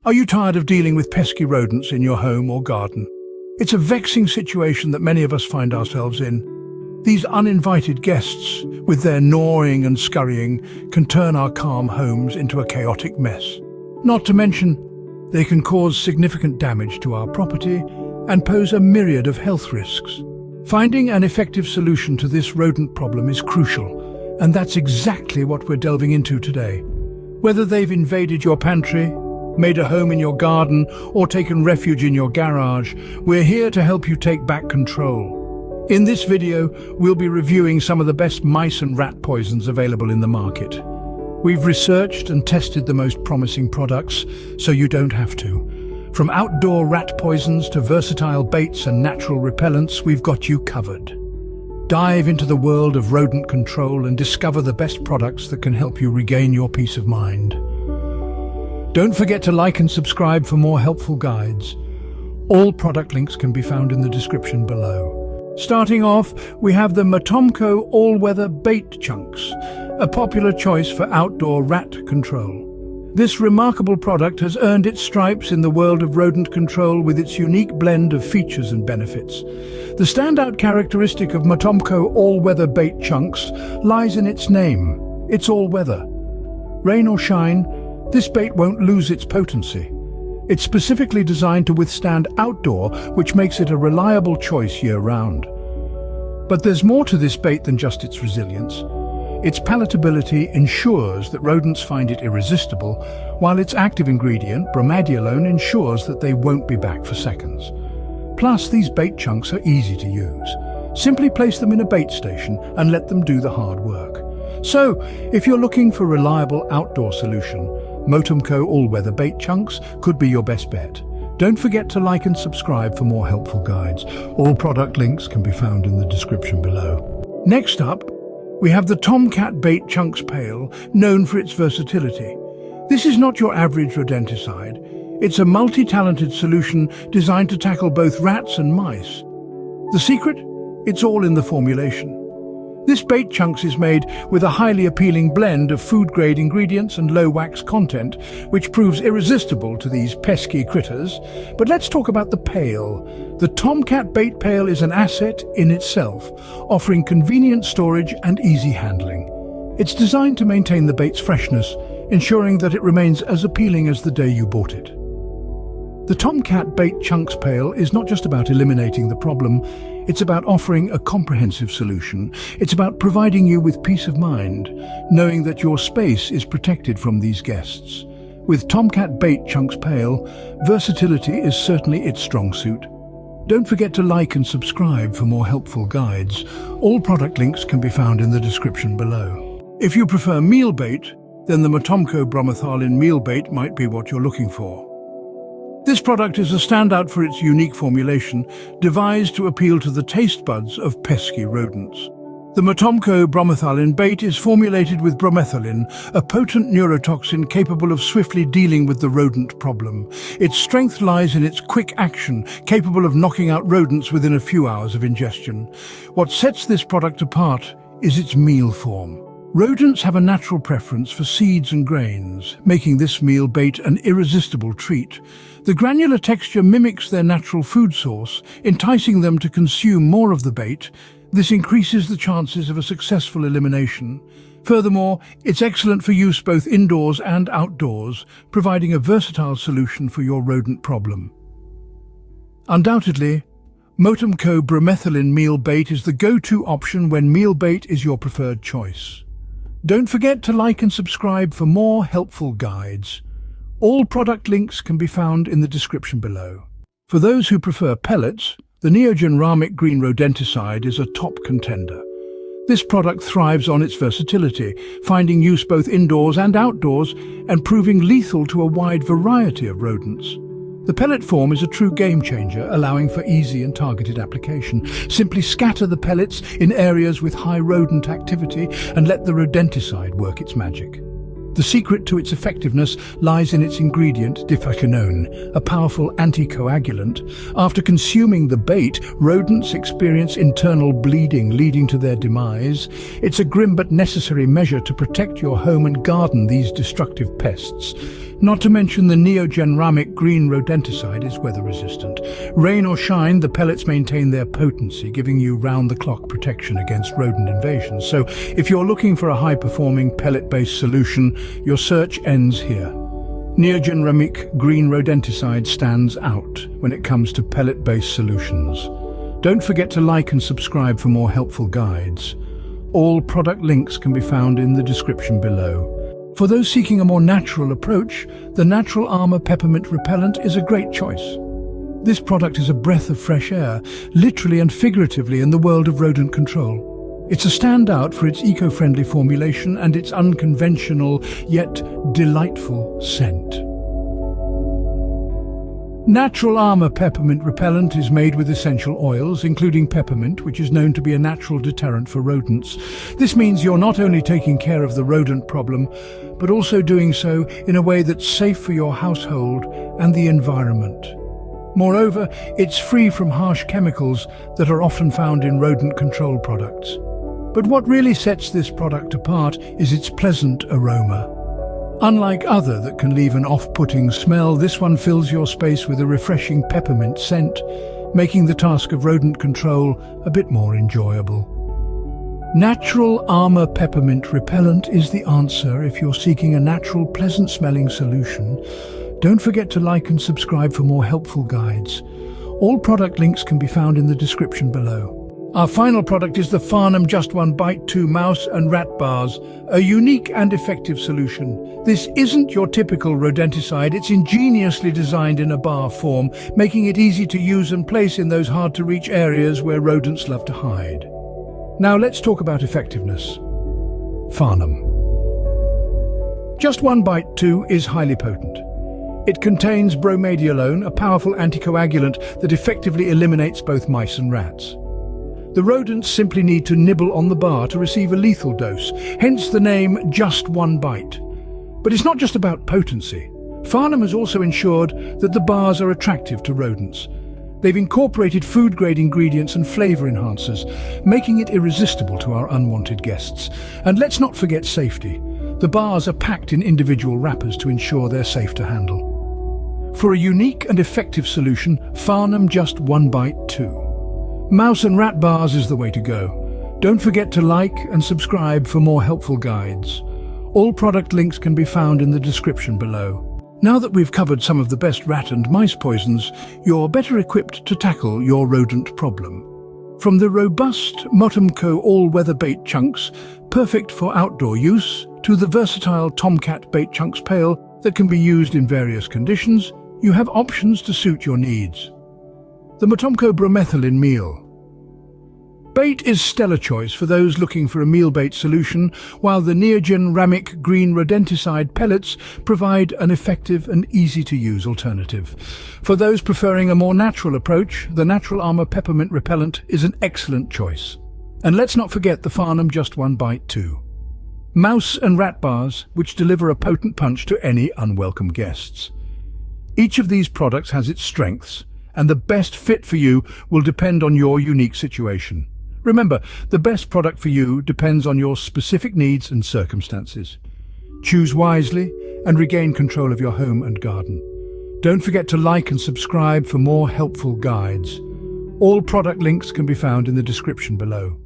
Are you tired of dealing with pesky rodents in your home or garden? It's a vexing situation that many of us find ourselves in. These uninvited guests, with their gnawing and scurrying, can turn our calm homes into a chaotic mess. Not to mention, they can cause significant damage to our property and pose a myriad of health risks. Finding an effective solution to this rodent problem is crucial, and that's exactly what we're delving into today. Whether they've invaded your pantry, made a home in your garden, or taken refuge in your garage, we're here to help you take back control. In this video, we'll be reviewing some of the best mice and rat poisons available in the market. We've researched and tested the most promising products, so you don't have to. From outdoor rat poisons to versatile baits and natural repellents, we've got you covered. Dive into the world of rodent control and discover the best products that can help you regain your peace of mind. Don't forget to like and subscribe for more helpful guides. All product links can be found in the description below. Starting off, we have the Motomco all-weather bait chunks, a popular choice for outdoor rat control. This remarkable product has earned its stripes in the world of rodent control with its unique blend of features and benefits. The standout characteristic of Motomco all-weather bait chunks lies in its name. It's all-weather. Rain or shine, this bait won't lose its potency. It's specifically designed to withstand outdoor, which makes it a reliable choice year-round. But there's more to this bait than just its resilience. Its palatability ensures that rodents find it irresistible, while its active ingredient, bromadiolone, ensures that they won't be back for seconds. Plus, these bait chunks are easy to use. Simply place them in a bait station and let them do the hard work. So, if you're looking for a reliable outdoor solution, Motomco all-weather bait chunks could be your best bet. Don't forget to like and subscribe for more helpful guides. All product links can be found in the description below. Next up, we have the Tomcat Bait Chunks Pail, known for its versatility. This is not your average rodenticide. It's a multi-talented solution designed to tackle both rats and mice. The secret? It's all in the formulation. This bait chunks is made with a highly appealing blend of food-grade ingredients and low-wax content, which proves irresistible to these pesky critters. But let's talk about the pail. The Tomcat Bait Pail is an asset in itself, offering convenient storage and easy handling. It's designed to maintain the bait's freshness, ensuring that it remains as appealing as the day you bought it. The Tomcat Bait Chunks Pail is not just about eliminating the problem, it's about offering a comprehensive solution. It's about providing you with peace of mind, knowing that your space is protected from these guests. With Tomcat Bait Chunks Pail, versatility is certainly its strong suit. Don't forget to like and subscribe for more helpful guides. All product links can be found in the description below. If you prefer meal bait, then the Motomco bromethalin meal bait might be what you're looking for. This product is a standout for its unique formulation, devised to appeal to the taste buds of pesky rodents. The Motomco bromethalin bait is formulated with bromethalin, a potent neurotoxin capable of swiftly dealing with the rodent problem. Its strength lies in its quick action, capable of knocking out rodents within a few hours of ingestion. What sets this product apart is its meal form. Rodents have a natural preference for seeds and grains, making this meal bait an irresistible treat. The granular texture mimics their natural food source, enticing them to consume more of the bait. This increases the chances of a successful elimination. Furthermore, it's excellent for use both indoors and outdoors, providing a versatile solution for your rodent problem. Undoubtedly, Motomco bromethalin meal bait is the go-to option when meal bait is your preferred choice. Don't forget to like and subscribe for more helpful guides. All product links can be found in the description below. For those who prefer pellets, the Neogen Ramic Green Rodenticide is a top contender. This product thrives on its versatility, finding use both indoors and outdoors and proving lethal to a wide variety of rodents. The pellet form is a true game changer, allowing for easy and targeted application. Simply scatter the pellets in areas with high rodent activity and let the rodenticide work its magic. The secret to its effectiveness lies in its ingredient, difequinone, a powerful anticoagulant. After consuming the bait, rodents experience internal bleeding, leading to their demise. It's a grim but necessary measure to protect your home and garden these destructive pests. Not to mention the neogenramic green rodenticide is weather-resistant. Rain or shine, the pellets maintain their potency, giving you round-the-clock protection against rodent invasions. So if you're looking for a high-performing pellet-based solution, your search ends here. Neogenramic green rodenticide stands out when it comes to pellet-based solutions. Don't forget to like and subscribe for more helpful guides. All product links can be found in the description below. For those seeking a more natural approach, the Natural Armor Peppermint Repellent is a great choice. This product is a breath of fresh air, literally and figuratively, in the world of rodent control. It's a standout for its eco-friendly formulation and its unconventional yet delightful scent. Natural Armor Peppermint Repellent is made with essential oils, including peppermint, which is known to be a natural deterrent for rodents. This means you're not only taking care of the rodent problem, but also doing so in a way that's safe for your household and the environment. Moreover, it's free from harsh chemicals that are often found in rodent control products. But what really sets this product apart is its pleasant aroma. Unlike other that can leave an off-putting smell, this one fills your space with a refreshing peppermint scent, making the task of rodent control a bit more enjoyable. Natural Armor Peppermint Repellent is the answer if you're seeking a natural, pleasant-smelling solution. Don't forget to like and subscribe for more helpful guides. All product links can be found in the description below. Our final product is the Farnham Just One Bite 2 Mouse and Rat Bars, a unique and effective solution. This isn't your typical rodenticide, it's ingeniously designed in a bar form, making it easy to use and place in those hard-to-reach areas where rodents love to hide. Now let's talk about effectiveness. Farnham Just One Bite 2 is highly potent. It contains bromadiolone, a powerful anticoagulant that effectively eliminates both mice and rats. The rodents simply need to nibble on the bar to receive a lethal dose, hence the name Just One Bite. But it's not just about potency. Farnham has also ensured that the bars are attractive to rodents. They've incorporated food-grade ingredients and flavor enhancers, making it irresistible to our unwanted guests. And let's not forget safety. The bars are packed in individual wrappers to ensure they're safe to handle. For a unique and effective solution, Farnham Just One Bite 2. Mouse and Rat Bars is the way to go. Don't forget to like and subscribe for more helpful guides. All product links can be found in the description below. Now that we've covered some of the best rat and mice poisons, you're better equipped to tackle your rodent problem. From the robust Motomco all-weather bait chunks, perfect for outdoor use, to the versatile Tomcat bait chunks pail that can be used in various conditions, you have options to suit your needs. The Motomco bromethylene meal. Bait is stellar choice for those looking for a meal bait solution, while the neogenramic green rodenticide pellets provide an effective and easy-to-use alternative. For those preferring a more natural approach, the Natural Armor Peppermint Repellent is an excellent choice. And let's not forget the Farnham Just One Bite 2. Mouse and Rat Bars, which deliver a potent punch to any unwelcome guests. Each of these products has its strengths, and the best fit for you will depend on your unique situation. Remember, the best product for you depends on your specific needs and circumstances. Choose wisely and regain control of your home and garden. Don't forget to like and subscribe for more helpful guides. All product links can be found in the description below.